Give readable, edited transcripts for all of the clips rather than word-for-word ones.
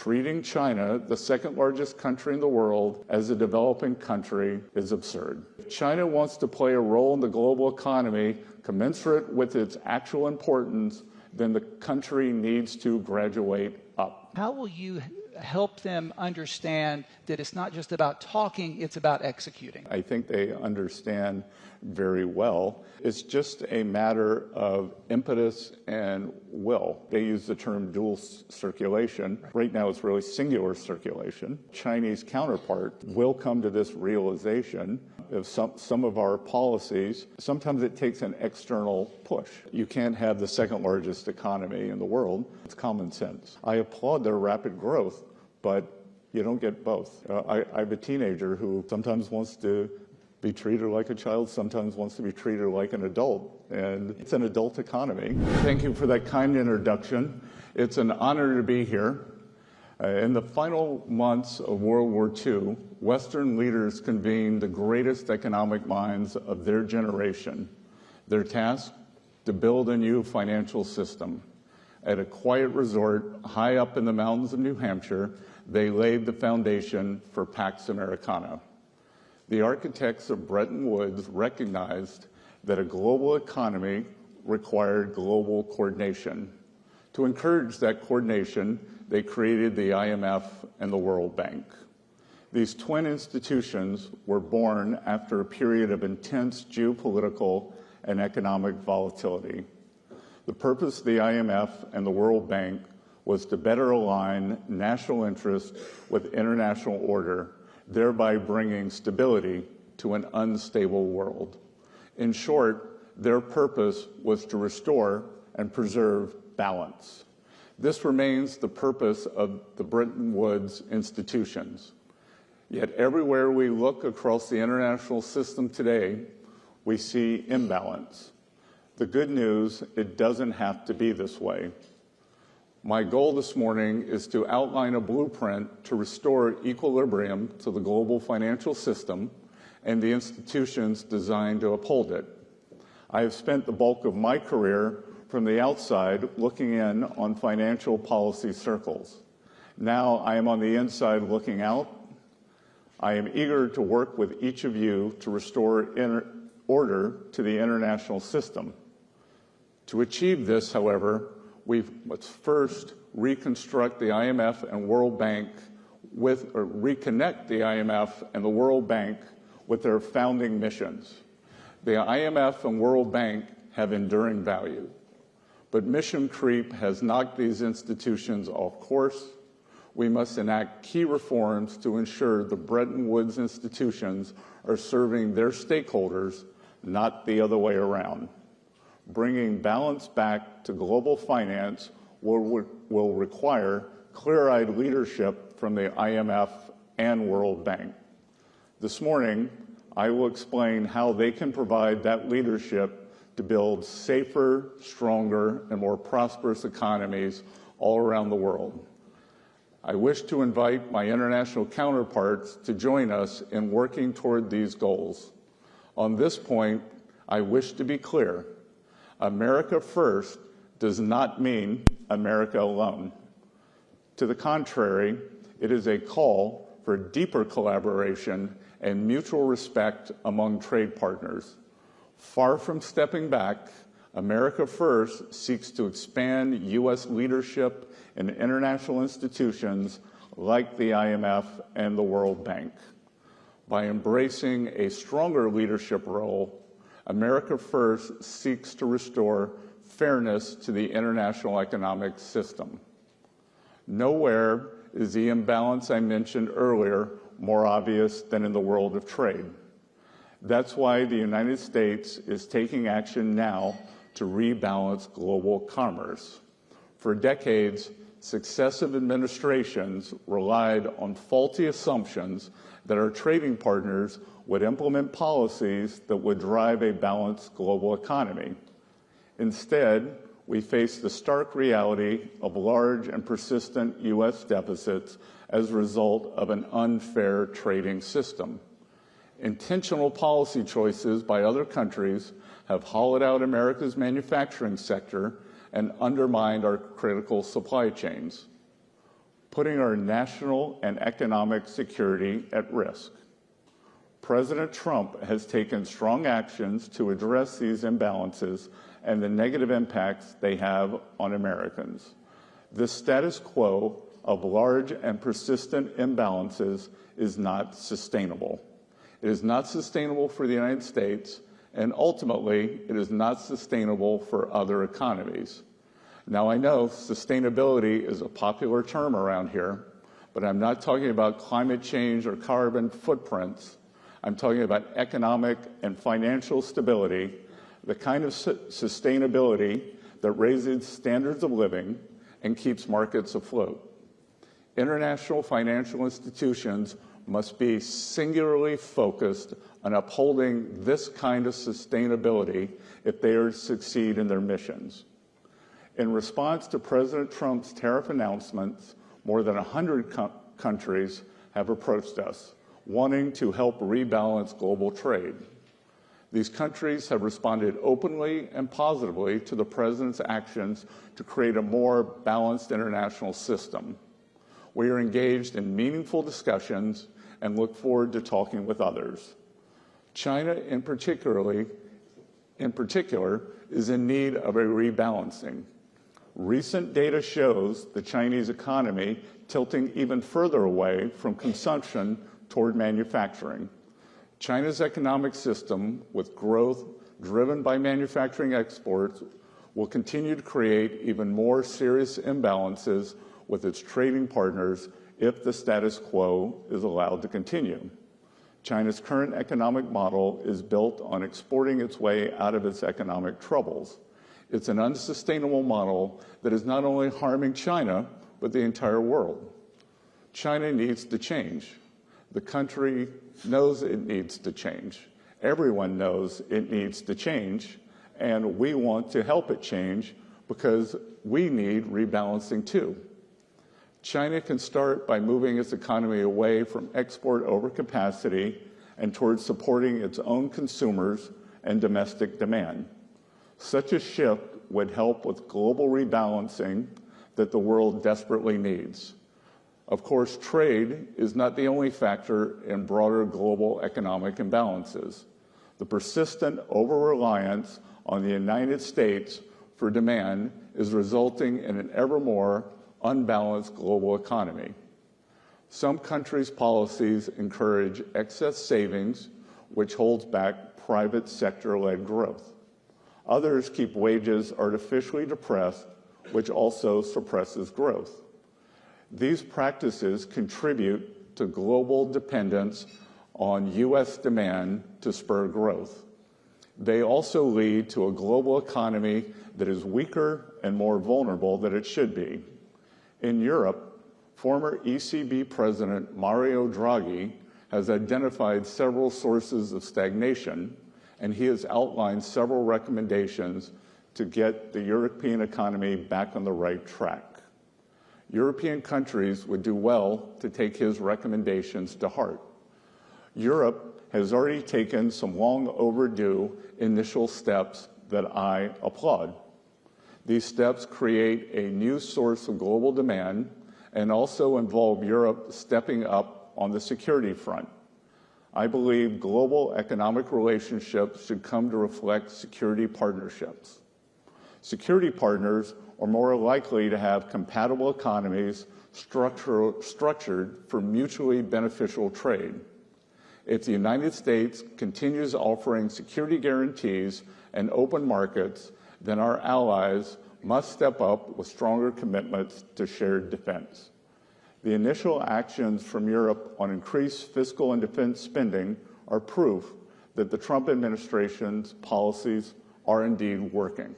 Treating China, the second largest country in the world, as a developing country is absurd. If China wants to play a role in the global economy commensurate with its actual importance, then the country needs to graduate up. How will you help them understand that it's not just about talking, it's about executing? I think they understand very well. It's just a matter of impetus and will. They use the term dual circulation. Right now it's really singular circulation. Chinese counterpart will come to this realization of some of our policies. Sometimes it takes an external push. You can't have the second largest economy in the world. It's common sense. I applaud their rapid growth, but you don't get both. I have a teenager who sometimes wants to be treated like a child, sometimes wants to be treated like an adult, and it's an adult economy. Thank you for that kind introduction. It's an honor to be here. In the final months of World War II, Western leaders convened the greatest economic minds of their generation. Their task? To build a new financial system. At a quiet resort high up in the mountains of New Hampshire, they laid the foundation for Pax Americana. The architects of Bretton Woods recognized that a global economy required global coordination. To encourage that coordination, they created the IMF and the World Bank. These twin institutions were born after a period of intense geopolitical and economic volatility. The purpose of the IMF and the World Bank was to better align national interests with international order, thereby bringing stability to an unstable world. In short, their purpose was to restore and preserve balance. This remains the purpose of the Bretton Woods institutions. Yet everywhere we look across the international system today, we see imbalance. The good news, it doesn't have to be this way. My goal this morning is to outline a blueprint to restore equilibrium to the global financial system and the institutions designed to uphold it. I have spent the bulk of my career from the outside looking in on financial policy circles. Now I am on the inside looking out. I am eager to work with each of you to restore order to the international system. To achieve this, however, we must first reconstruct the IMF and World Bank reconnect the IMF and the World Bank with their founding missions. The IMF and World Bank have enduring value, but mission creep has knocked these institutions off course. We must enact key reforms to ensure the Bretton Woods institutions are serving their stakeholders, not the other way around. Bringing balance back to global finance will require clear-eyed leadership from the IMF and World Bank. This morning, I will explain how they can provide that leadership to build safer, stronger, and more prosperous economies all around the world. I wish to invite my international counterparts to join us in working toward these goals. On this point, I wish to be clear. America first does not mean America alone. To the contrary, it is a call for deeper collaboration and mutual respect among trade partners. Far from stepping back, America First seeks to expand U.S. leadership in international institutions like the IMF and the World Bank. By embracing a stronger leadership role, America First seeks to restore fairness to the international economic system. Nowhere is the imbalance I mentioned earlier more obvious than in the world of trade. That's why the United States is taking action now to rebalance global commerce. For decades, successive administrations relied on faulty assumptions that our trading partners would implement policies that would drive a balanced global economy. Instead, we face the stark reality of large and persistent U.S. deficits as a result of an unfair trading system. Intentional policy choices by other countries have hollowed out America's manufacturing sector and undermined our critical supply chains. putting our national and economic security at risk. President Trump has taken strong actions to address these imbalances and the negative impacts they have on Americans. This status quo of large and persistent imbalances is not sustainable. It is not sustainable for the United States, and ultimately, it is not sustainable for other economies. Now, I know sustainability is a popular term around here, but I'm not talking about climate change or carbon footprints. I'm talking about economic and financial stability, the kind of sustainability that raises standards of living and keeps markets afloat. International financial institutions must be singularly focused on upholding this kind of sustainability if they are to succeed in their missions. In response to President Trump's tariff announcements, more than 100 countries have approached us, wanting to help rebalance global trade. These countries have responded openly and positively to the President's actions to create a more balanced international system. We are engaged in meaningful discussions and look forward to talking with others. China, in particular, is in need of a rebalancing. Recent data shows the Chinese economy tilting even further away from consumption toward manufacturing. China's economic system, with growth driven by manufacturing exports, will continue to create even more serious imbalances with its trading partners if the status quo is allowed to continue. China's current economic model is built on exporting its way out of its economic troubles. It's an unsustainable model that is not only harming China, but the entire world. China needs to change. The country knows it needs to change. Everyone knows it needs to change, and we want to help it change because we need rebalancing too. China can start by moving its economy away from export overcapacity and towards supporting its own consumers and domestic demand. Such a shift would help with global rebalancing that the world desperately needs. Of course, trade is not the only factor in broader global economic imbalances. The persistent over-reliance on the United States for demand is resulting in an ever more unbalanced global economy. Some countries' policies encourage excess savings, which holds back private sector-led growth. Others keep wages artificially depressed, which also suppresses growth. These practices contribute to global dependence on U.S. demand to spur growth. They also lead to a global economy that is weaker and more vulnerable than it should be. In Europe, former ECB President Mario Draghi has identified several sources of stagnation, and he has outlined several recommendations to get the European economy back on the right track. European countries would do well to take his recommendations to heart. Europe has already taken some long overdue initial steps that I applaud. These steps create a new source of global demand and also involve Europe stepping up on the security front. I believe global economic relationships should come to reflect security partnerships. Security partners are more likely to have compatible economies structured for mutually beneficial trade. If the United States continues offering security guarantees and open markets, then our allies must step up with stronger commitments to shared defense. The initial actions from Europe on increased fiscal and defense spending are proof that the Trump administration's policies are indeed working.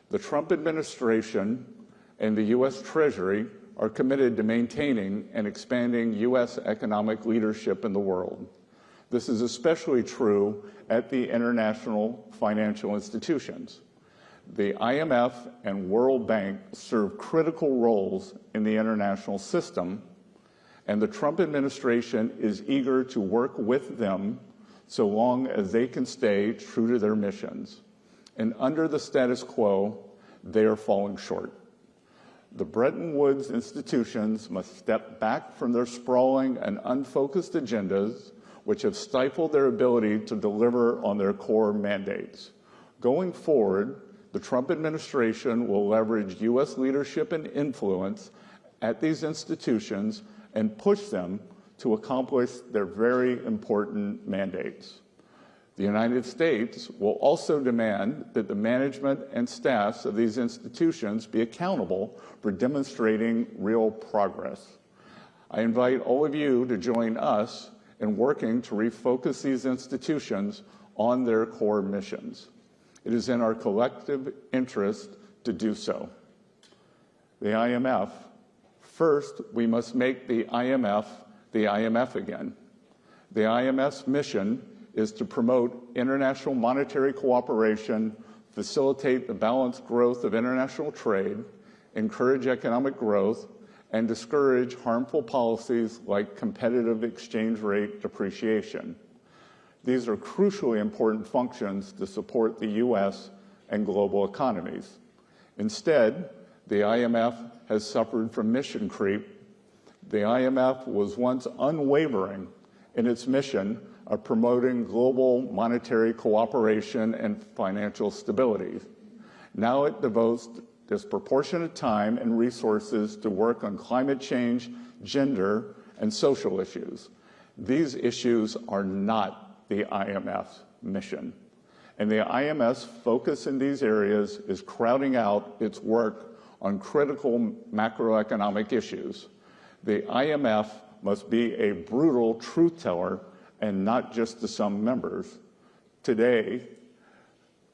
The Trump administration and the U.S. Treasury are committed to maintaining and expanding U.S. economic leadership in the world. This is especially true at the international financial institutions. The IMF and World Bank serve critical roles in the international system, and the Trump administration is eager to work with them so long as they can stay true to their missions. And under the status quo, they are falling short. The Bretton Woods institutions must step back from their sprawling and unfocused agendas, which have stifled their ability to deliver on their core mandates. Going forward, the Trump administration will leverage U.S. leadership and influence at these institutions and push them to accomplish their very important mandates. The United States will also demand that the management and staffs of these institutions be accountable for demonstrating real progress. I invite all of you to join us in working to refocus these institutions on their core missions. It is in our collective interest to do so. The IMF. First, we must make the IMF again. The IMF's mission is to promote international monetary cooperation, facilitate the balanced growth of international trade, encourage economic growth, and discourage harmful policies like competitive exchange rate depreciation. These are crucially important functions to support the U.S. and global economies. Instead, the IMF has suffered from mission creep. The IMF was once unwavering in its mission of promoting global monetary cooperation and financial stability. Now it devotes disproportionate time and resources to work on climate change, gender, and social issues. These issues are not the IMF's mission. And the IMF's focus in these areas is crowding out its work on critical macroeconomic issues. The IMF must be a brutal truth teller and not just to some members. Today,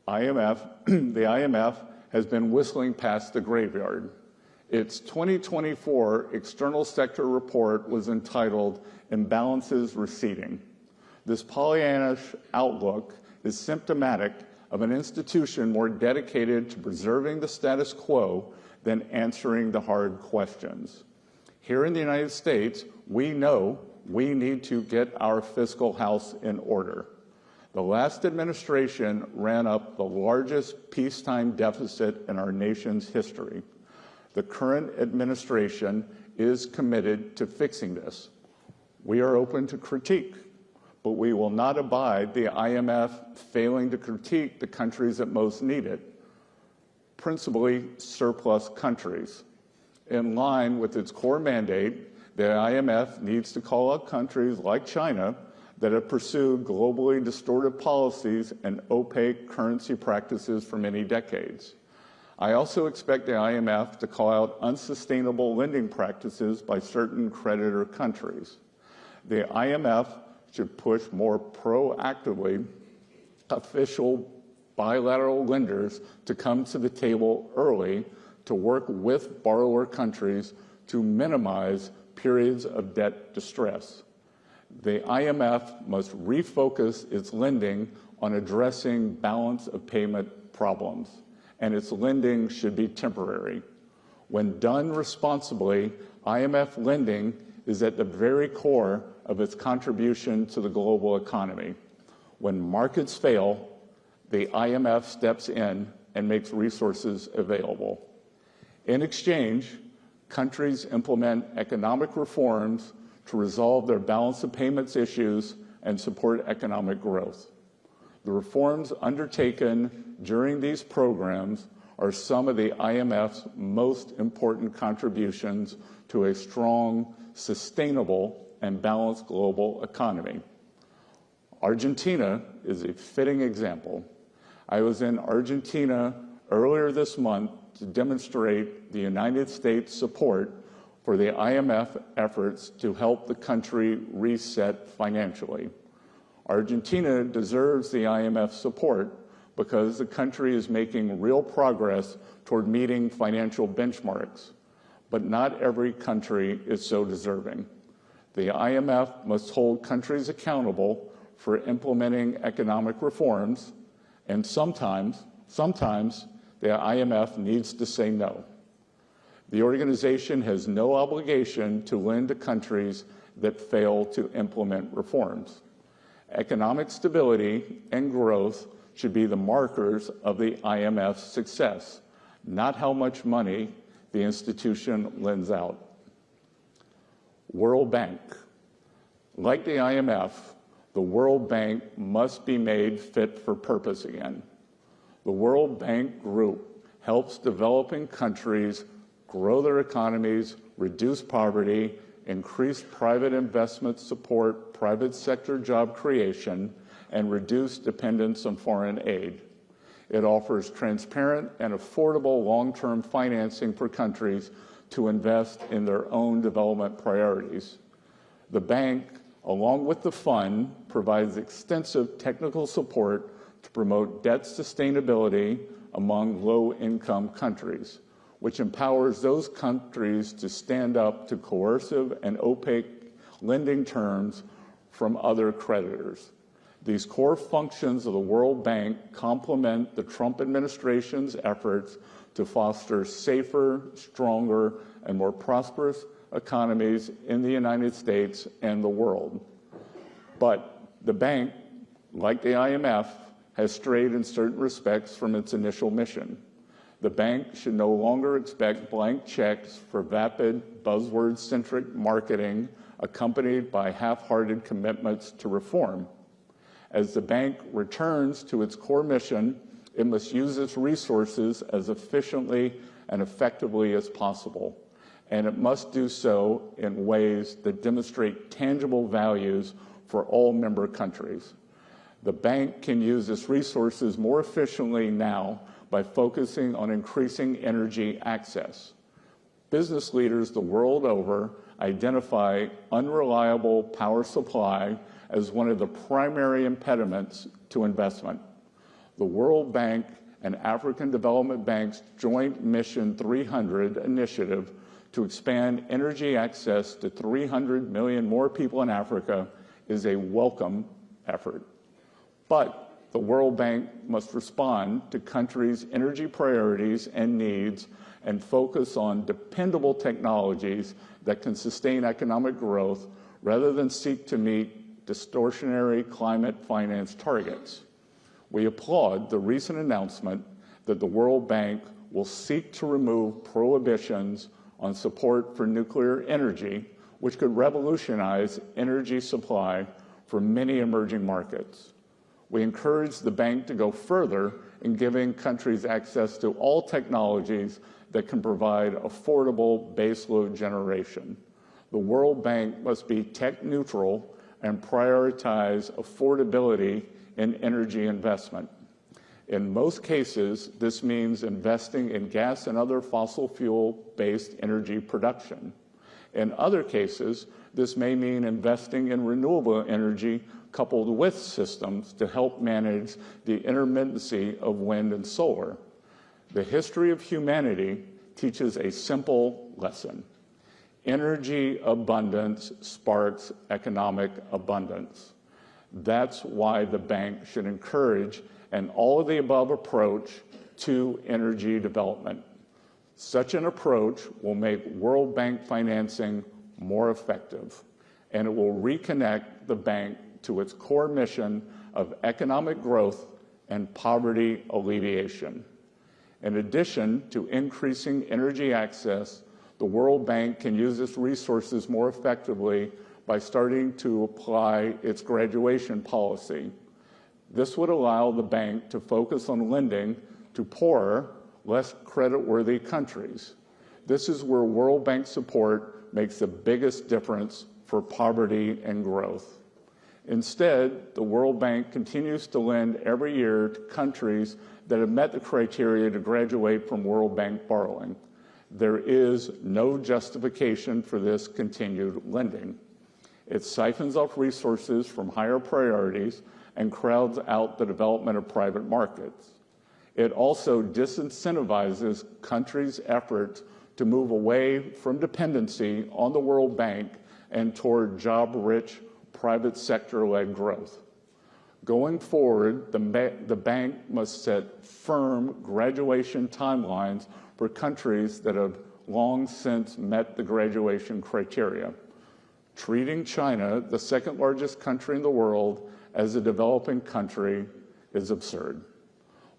the IMF has been whistling past the graveyard. Its 2024 external sector report was entitled Imbalances Receding. This Pollyannish outlook is symptomatic of an institution more dedicated to preserving the status quo than answering the hard questions. Here in the United States, we know we need to get our fiscal house in order. The last administration ran up the largest peacetime deficit in our nation's history. The current administration is committed to fixing this. We are open to critique, but we will not abide the IMF failing to critique the countries that most need it, principally surplus countries. In line with its core mandate, the IMF needs to call out countries like China that have pursued globally distortive policies and opaque currency practices for many decades. I also expect the IMF to call out unsustainable lending practices by certain creditor countries. The IMF should push more proactively official bilateral lenders to come to the table early to work with borrower countries to minimize periods of debt distress. The IMF must refocus its lending on addressing balance of payment problems, and its lending should be temporary. When done responsibly, IMF lending is at the very core of its contribution to the global economy. When markets fail, the IMF steps in and makes resources available. In exchange, countries implement economic reforms to resolve their balance of payments issues and support economic growth. The reforms undertaken during these programs are some of the IMF's most important contributions to a strong, sustainable, and balanced global economy. Argentina is a fitting example. I was in Argentina earlier this month to demonstrate the United States' support for the IMF efforts to help the country reset financially. Argentina deserves the IMF support because the country is making real progress toward meeting financial benchmarks, but not every country is so deserving. The IMF must hold countries accountable for implementing economic reforms, and sometimes the IMF needs to say no. The organization has no obligation to lend to countries that fail to implement reforms. Economic stability and growth should be the markers of the IMF's success, not how much money the institution lends out. World Bank. Like the IMF, the World Bank must be made fit for purpose again. The World Bank Group helps developing countries grow their economies, reduce poverty, increase private investment support, private sector job creation, and reduce dependence on foreign aid. It offers transparent and affordable long-term financing for countries to invest in their own development priorities. The bank, along with the fund, provides extensive technical support to promote debt sustainability among low-income countries, which empowers those countries to stand up to coercive and opaque lending terms from other creditors. These core functions of the World Bank complement the Trump administration's efforts to foster safer, stronger, and more prosperous economies in the United States and the world. But the bank, like the IMF, has strayed in certain respects from its initial mission. The bank should no longer expect blank checks for vapid, buzzword-centric marketing accompanied by half-hearted commitments to reform. As the bank returns to its core mission, it must use its resources as efficiently and effectively as possible, and it must do so in ways that demonstrate tangible values for all member countries. The bank can use its resources more efficiently now by focusing on increasing energy access. Business leaders the world over identify unreliable power supply as one of the primary impediments to investment. The World Bank and African Development Bank's Joint Mission 300 initiative to expand energy access to 300 million more people in Africa is a welcome effort. But the World Bank must respond to countries' energy priorities and needs and focus on dependable technologies that can sustain economic growth rather than seek to meet distortionary climate finance targets. We applaud the recent announcement that the World Bank will seek to remove prohibitions on support for nuclear energy, which could revolutionize energy supply for many emerging markets. We encourage the bank to go further in giving countries access to all technologies that can provide affordable baseload generation. The World Bank must be tech neutral and prioritize affordability in energy investment. In most cases, this means investing in gas and other fossil fuel-based energy production. In other cases, this may mean investing in renewable energy coupled with systems to help manage the intermittency of wind and solar. The history of humanity teaches a simple lesson. Energy abundance sparks economic abundance. That's why the bank should encourage an all-of-the-above approach to energy development. Such an approach will make World Bank financing more effective, and it will reconnect the bank to its core mission of economic growth and poverty alleviation. In addition to increasing energy access, the World Bank can use its resources more effectively by starting to apply its graduation policy. This would allow the bank to focus on lending to poorer, less creditworthy countries. This is where World Bank support makes the biggest difference for poverty and growth. Instead, the World Bank continues to lend every year to countries that have met the criteria to graduate from World Bank borrowing. There is no justification for this continued lending. It siphons off resources from higher priorities and crowds out the development of private markets. It also disincentivizes countries' efforts to move away from dependency on the World Bank and toward job-rich, private sector-led growth. Going forward, the bank must set firm graduation timelines for countries that have long since met the graduation criteria. Treating China, the second largest country in the world, as a developing country is absurd.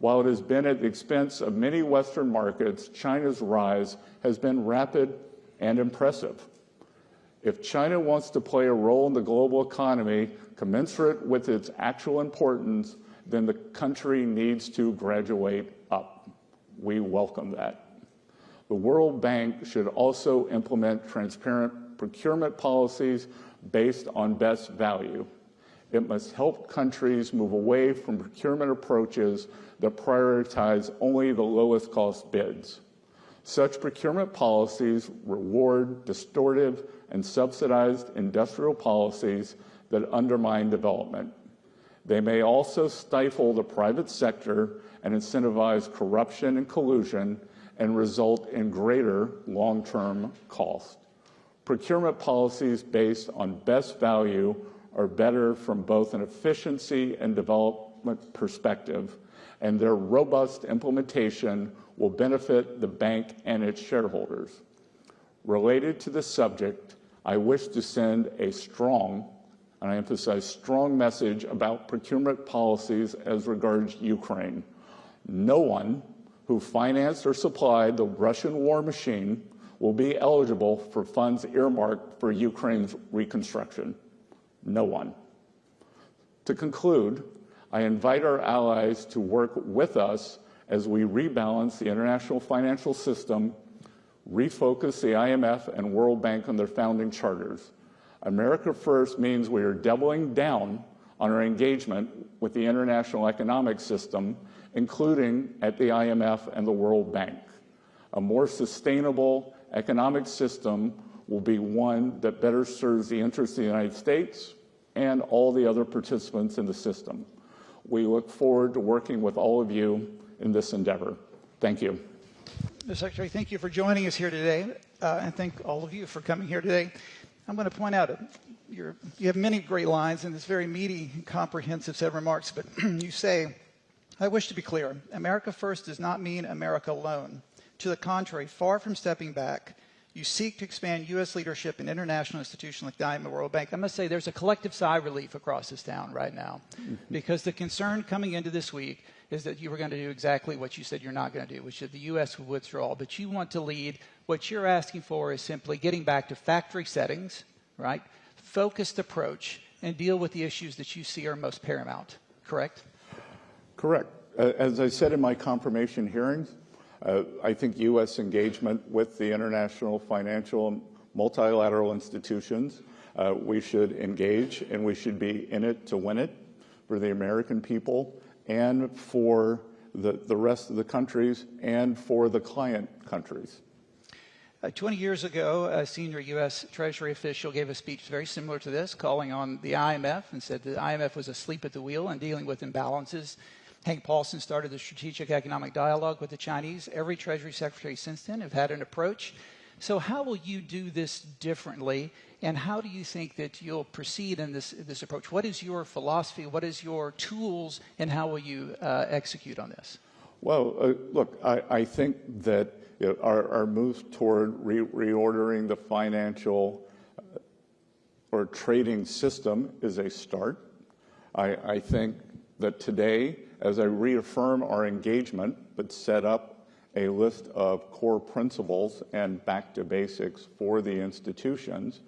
While it has been at the expense of many Western markets, China's rise has been rapid and impressive. If China wants to play a role in the global economy commensurate with its actual importance, then the country needs to graduate up. We welcome that. The World Bank should also implement transparent procurement policies based on best value. It must help countries move away from procurement approaches that prioritize only the lowest cost bids. Such procurement policies reward distortive and subsidized industrial policies that undermine development. They may also stifle the private sector and incentivize corruption and collusion and result in greater long-term cost. Procurement policies based on best value are better from both an efficiency and development perspective, and their robust implementation will benefit the bank and its shareholders. Related to this subject, I wish to send a strong, and I emphasize strong, message about procurement policies as regards Ukraine. No one who financed or supplied the Russian war machine will be eligible for funds earmarked for Ukraine's reconstruction. No one. To conclude, I invite our allies to work with us as we rebalance the international financial system, refocus the IMF and World Bank on their founding charters. America First means we are doubling down on our engagement with the international economic system, including at the IMF and the World Bank. A more sustainable economic system will be one that better serves the interests of the United States and all the other participants in the system. We look forward to working with all of you in this endeavor. Thank you. Mr. Secretary, thank you for joining us here today, and thank all of you for coming here today. I'm going to point out you have many great lines in this very meaty, comprehensive set of remarks, but you say, I wish to be clear, America First does not mean America alone. To the contrary, far from stepping back, you seek to expand U.S. leadership in international institutions like the IMF and World Bank. I must say there's a collective sigh of relief across this town right now, because the concern coming into this week is that you were going to do exactly what you said you're not going to do, which is the U.S. would withdraw. But you want to lead. What you're asking for is simply getting back to factory settings, right? Focused approach, and deal with the issues that you see are most paramount. Correct? Correct. As I said in my confirmation hearings, I think U.S. engagement with the international financial and multilateral institutions, we should engage, and we should be in it to win it for the American people and for the rest of the countries and for the client countries. 20 years ago, a senior U.S. Treasury official gave a speech very similar to this, calling on the IMF and said the IMF was asleep at the wheel and dealing with imbalances. Hank Paulson started the Strategic Economic Dialogue with the Chinese. Every Treasury Secretary since then have had an approach. So how will you do this differently, and how do you think that you'll proceed in this approach? What is your philosophy? What is your tools, and how will you execute on this? Well, look, I think that our move toward reordering the financial or trading system is a start. I think that today, as I reaffirm our engagement, but set up a list of core principles and back to basics for the institutions,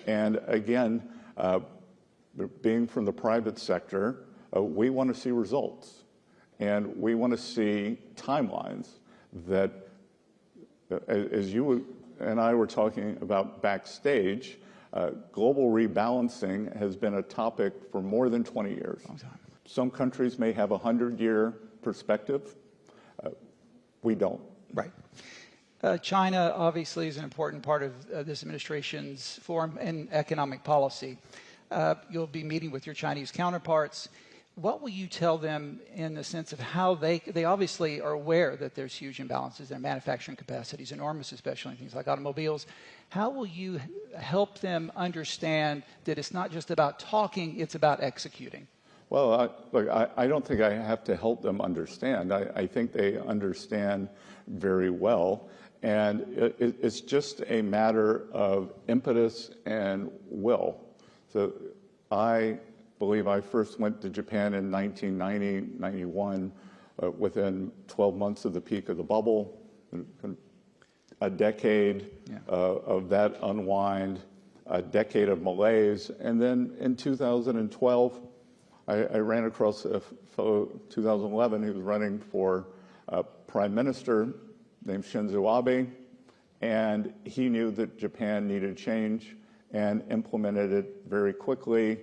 and again, being from the private sector, we want to see results, and we want to see timelines that, as you and I were talking about backstage, global rebalancing has been a topic for more than 20 years. Long time. Some countries may have a 100-year perspective. We don't. Right. China obviously is an important part of this administration's foreign and economic policy. You'll be meeting with your Chinese counterparts. What will you tell them in the sense of how they obviously are aware that there's huge imbalances, their manufacturing capacity is enormous, especially in things like automobiles. How will you help them understand that it's not just about talking, it's about executing? Well, look, I don't think I have to help them understand. I think they understand very well. And it's just a matter of impetus and will. So I believe I first went to Japan in 1990, 91, within 12 months of the peak of the bubble, a decade of that unwind, a decade of malaise. And then in 2012, I ran across a fellow, 2011, he was running for prime minister named Shinzo Abe, and he knew that Japan needed change and implemented it very quickly.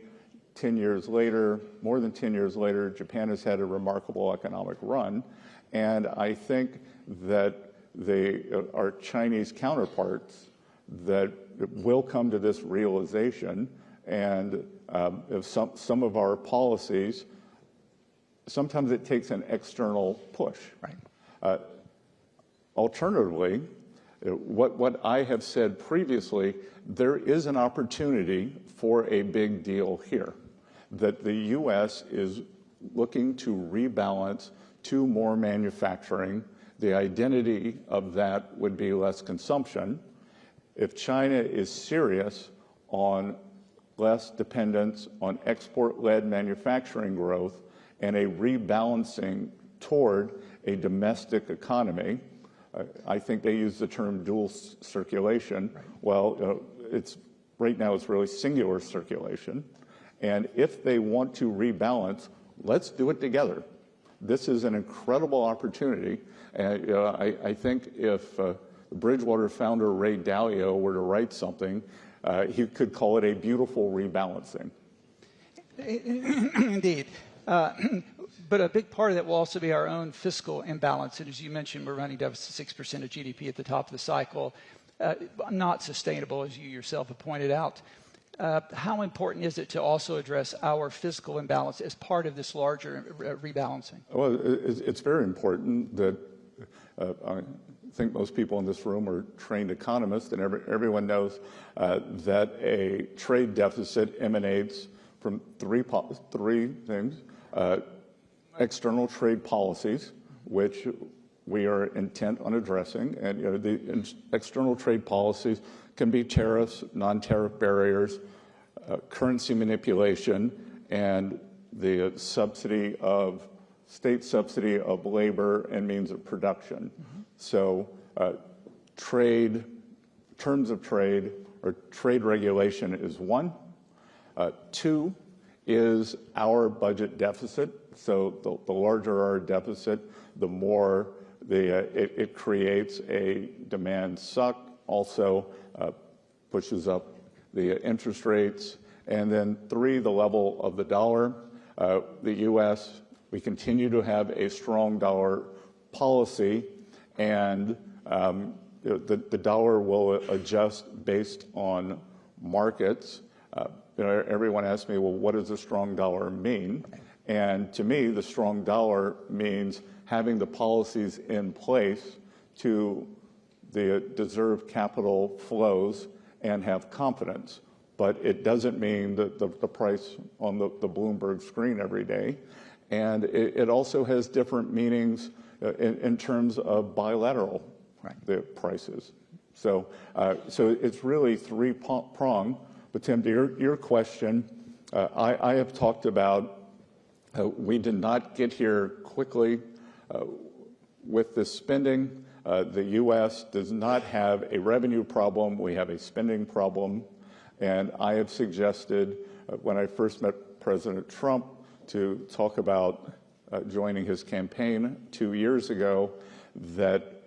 10 years later, more than 10 years later, Japan has had a remarkable economic run. And I think that our Chinese counterparts that will come to this realization, and if some of our policies, sometimes it takes an external push. Right. Alternatively, what I have said previously, there is an opportunity for a big deal here, that the U.S. is looking to rebalance to more manufacturing. The identity of that would be less consumption. If China is serious on less dependence on export-led manufacturing growth and a rebalancing toward a domestic economy, I think they use the term dual circulation. Right. Well, right now it's really singular circulation. And if they want to rebalance, let's do it together. This is an incredible opportunity. And I think if Bridgewater founder Ray Dalio were to write something, he could call it a beautiful rebalancing. Indeed. But a big part of that will also be our own fiscal imbalance. And as you mentioned, we're running deficit 6% of GDP at the top of the cycle. Not sustainable, as you yourself have pointed out. How important is it to also address our fiscal imbalance as part of this larger rebalancing? Well, it's very important that I think most people in this room are trained economists, and everyone knows that a trade deficit emanates from three things. External trade policies, which we are intent on addressing, and the external trade policies can be tariffs, non-tariff barriers, currency manipulation, and the state subsidy of labor and means of production. Mm-hmm. So terms of trade or trade regulation is one. Two is our budget deficit. So the larger our deficit, the more it creates a demand suck, also pushes up the interest rates. And then three, the level of the dollar. The U.S., we continue to have a strong dollar policy, and the dollar will adjust based on markets. Everyone asks me, well, what does a strong dollar mean? And to me, the strong dollar means having the policies in place to deserve capital flows and have confidence. But it doesn't mean that the price on the Bloomberg screen every day. And it also has different meanings in terms of bilateral the prices. So it's really three-pronged. But Tim, to your question, I have talked about we did not get here quickly with this spending. The U.S. does not have a revenue problem. We have a spending problem. And I have suggested, when I first met President Trump, to talk about joining his campaign 2 years ago, that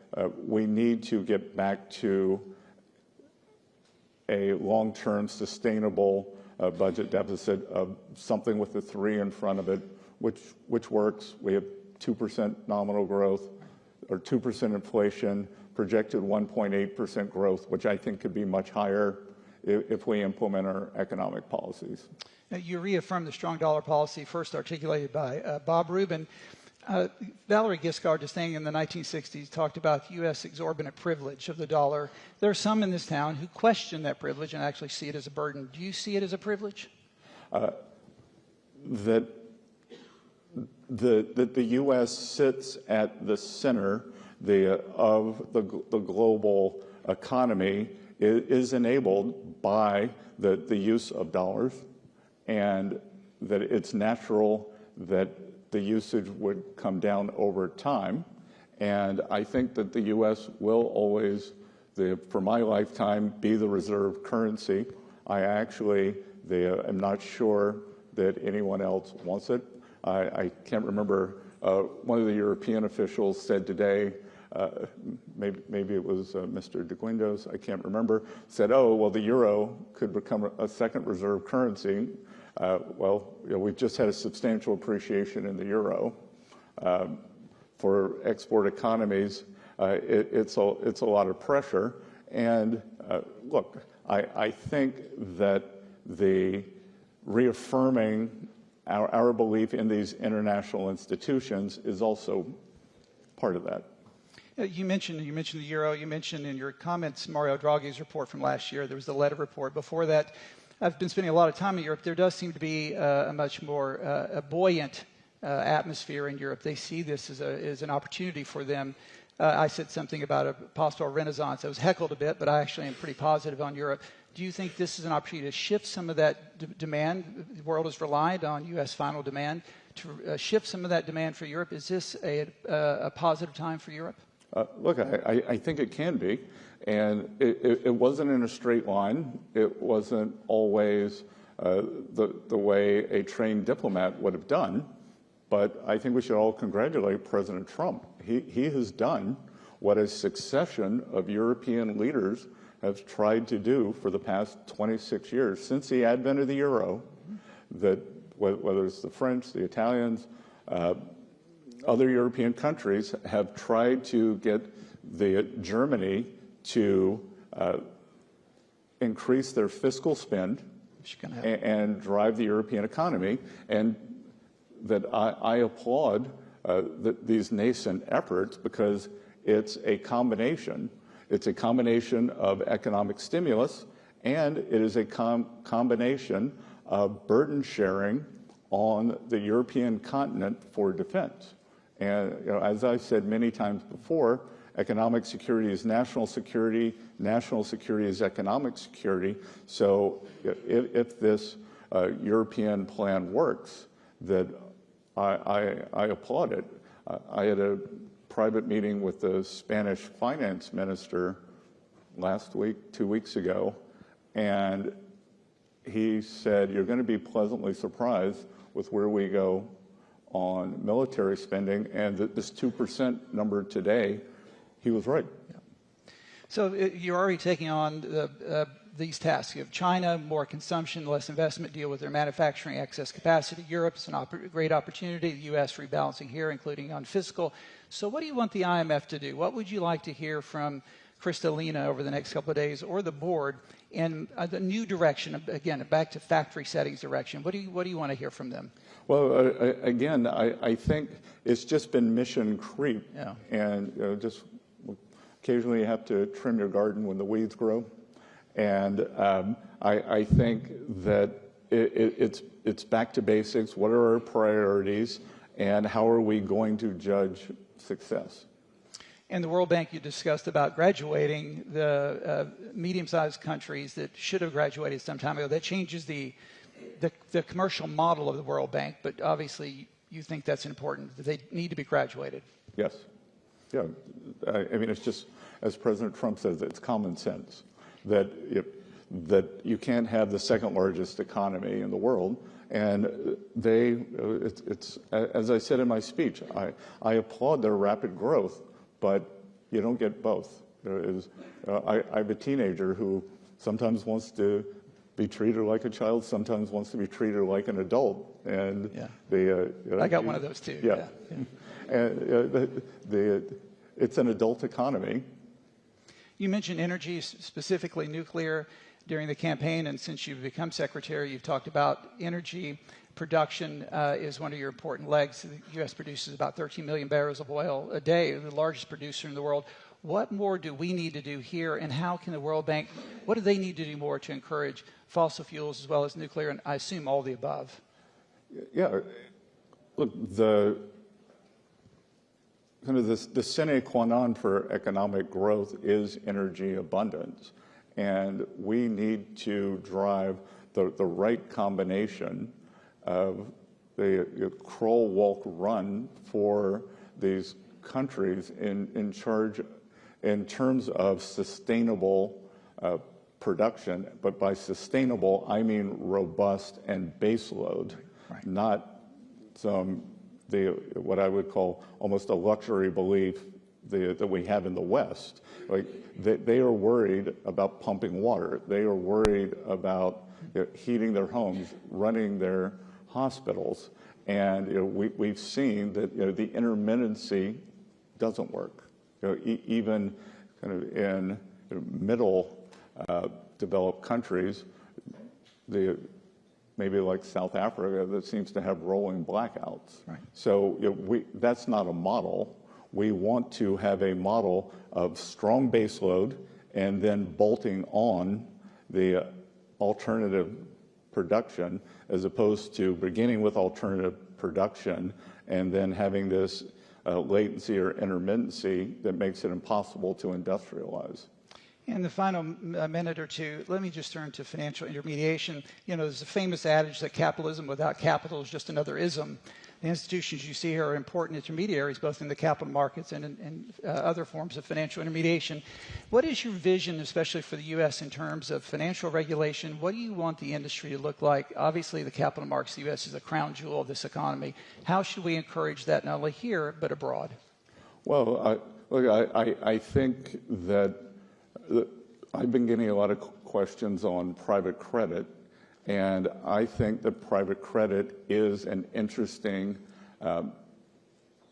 we need to get back to a long-term sustainable budget deficit of something with the 3 in front of it, which works. We have 2% nominal growth or 2% inflation, projected 1.8% growth, which I think could be much higher if we implement our economic policies. Now, you reaffirmed the strong dollar policy first articulated by Bob Rubin. Valerie Giscard d'Estaing in the 1960s talked about the U.S. exorbitant privilege of the dollar. There are some in this town who question that privilege and actually see it as a burden. Do you see it as a privilege? That the U.S. sits at the center of the global economy is enabled by the use of dollars, and that it's natural that the usage would come down over time. And I think that the U.S. will always, for my lifetime, be the reserve currency. I actually am not sure that anyone else wants it. I can't remember, one of the European officials said today, maybe it was Mr. de Guindos, I can't remember, said, oh, well, the euro could become a second reserve currency. Well, we've just had a substantial appreciation in the euro. For export economies, it's a lot of pressure. And look, I think that the reaffirming our belief in these international institutions is also part of that. You mentioned the euro. You mentioned in your comments Mario Draghi's report from last year. There was the letter report. Before that, I've been spending a lot of time in Europe. There does seem to be a much more a buoyant atmosphere in Europe. They see this as an opportunity for them. I said something about a possible renaissance. I was heckled a bit, but I actually am pretty positive on Europe. Do you think this is an opportunity to shift some of that demand? The world has relied on U.S. final demand to shift some of that demand for Europe. Is this a positive time for Europe? Look, I think it can be. And it wasn't in a straight line. It wasn't always the way a trained diplomat would have done. But I think we should all congratulate President Trump. He has done what a succession of European leaders have tried to do for the past 26 years, since the advent of the euro, that whether it's the French, the Italians, other European countries have tried to get Germany to increase their fiscal spend and drive the European economy. And that I applaud these nascent efforts, because it's a combination. It's a combination of economic stimulus, and it is a combination of burden sharing on the European continent for defense. And as I've said many times before, economic security is national security is economic security. So if this European plan works, that I applaud it. I had a private meeting with the Spanish finance minister last week, 2 weeks ago, and he said, you're going to be pleasantly surprised with where we go on military spending, and this 2% number today, he was right. Yeah. So you're already taking on these tasks. You have China, more consumption, less investment, deal with their manufacturing excess capacity. Europe is a great opportunity. The U.S. rebalancing here, including on fiscal. So what do you want the IMF to do? What would you like to hear from Kristalina over the next couple of days, or the board, in the new direction, again, back to factory settings direction? What do you want to hear from them? Well, again, I think it's just been mission creep. Yeah. And just occasionally you have to trim your garden when the weeds grow. And I think that it's back to basics. What are our priorities, and how are we going to judge success? And the World Bank, you discussed about graduating the medium-sized countries that should have graduated some time ago. That changes the commercial model of the World Bank, but obviously you think that's important, that they need to be graduated. Yes. Yeah. I mean, it's just, as President Trump says, it's common sense that you can't have the second largest economy in the world. And it's as I said in my speech, I applaud their rapid growth, but you don't get both. I have a teenager who sometimes wants to be treated like a child, sometimes wants to be treated like an adult. And I got one of those too. Yeah. And it's an adult economy. You mentioned energy, specifically nuclear, during the campaign, and since you've become secretary, you've talked about energy production is one of your important legs. The U.S. produces about 13 million barrels of oil a day, the largest producer in the world. What more do we need to do here, and how can the World Bank, what do they need to do more to encourage fossil fuels as well as nuclear, and I assume all the above? Yeah, look, the sine qua non for economic growth is energy abundance, and we need to drive the right combination of they crawl, walk, run for these countries in terms of sustainable production. But by sustainable, I mean robust and baseload, right. Not what I would call almost a luxury belief that we have in the West. Like they are worried about pumping water. They are worried about heating their homes, running their hospitals, and we've seen that the intermittency doesn't work. Even kind of in middle developed countries, maybe like South Africa, that seems to have rolling blackouts. Right. So that's not a model. We want to have a model of strong baseload and then bolting on the alternative production, as opposed to beginning with alternative production and then having this latency or intermittency that makes it impossible to industrialize. In the final minute or two, let me just turn to financial intermediation. There's a famous adage that capitalism without capital is just another ism. The institutions you see here are important intermediaries, both in the capital markets and in other forms of financial intermediation. What is your vision, especially for the U.S., in terms of financial regulation? What do you want the industry to look like? Obviously, the capital markets, the U.S. is a crown jewel of this economy. How should we encourage that not only here, but abroad? Well, I think that I've been getting a lot of questions on private credit, and I think that private credit is an interesting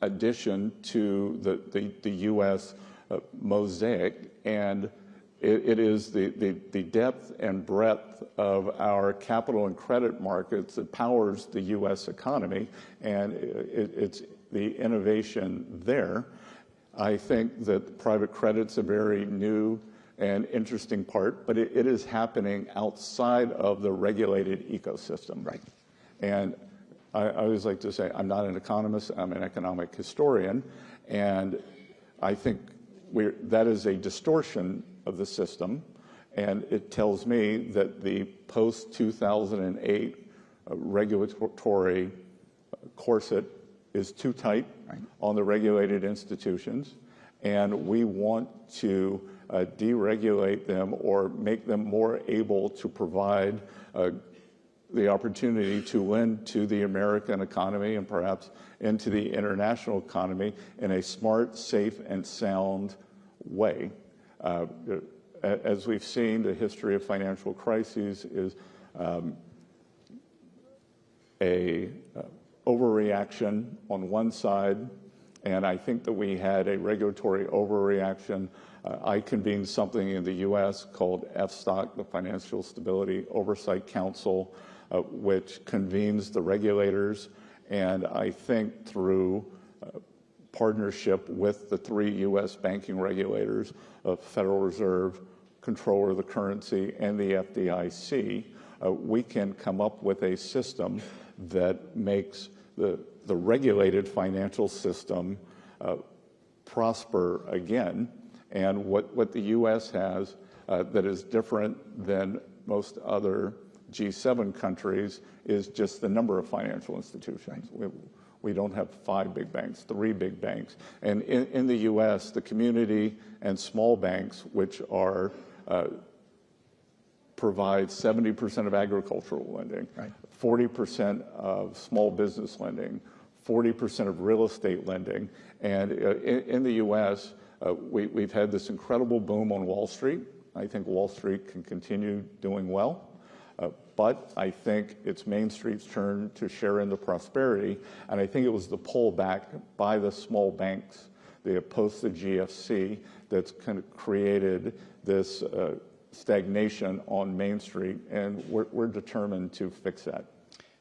addition to the U.S. mosaic, and it is the depth and breadth of our capital and credit markets that powers the U.S. economy, and it's the innovation there. I think that private credit's a very new and interesting part, but it is happening outside of the regulated ecosystem. Right. And I always like to say, I'm not an economist, I'm an economic historian, and I think that is a distortion of the system, and it tells me that the post-2008 regulatory corset is too tight on the regulated institutions, and we want to deregulate them or make them more able to provide the opportunity to lend to the American economy and perhaps into the international economy in a smart, safe, and sound way. As we've seen, the history of financial crises is a overreaction on one side, and I think that we had a regulatory overreaction. I convened something in the U.S. called FSTOC, the Financial Stability Oversight Council, which convenes the regulators, and I think through partnership with the 3 U.S. banking regulators, Federal Reserve, Controller of the Currency, and the FDIC, we can come up with a system that makes the regulated financial system prosper again. And what the U.S. has that is different than most other G7 countries is just the number of financial institutions. We don't have 5 big banks, 3 big banks. And in the U.S., the community and small banks, which are provide 70% of agricultural lending, 40% of small business lending, 40% of real estate lending. And in the U.S., we've had this incredible boom on Wall Street. I think Wall Street can continue doing well. But I think it's Main Street's turn to share in the prosperity. And I think it was the pullback by the small banks, the post the GFC, that's kind of created this stagnation on Main Street. And we're determined to fix that.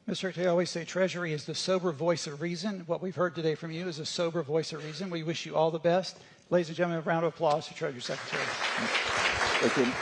Mr. Secretary, I always say Treasury is the sober voice of reason. What we've heard today from you is a sober voice of reason. We wish you all the best. Ladies and gentlemen, a round of applause for Treasury Secretary. Thank you.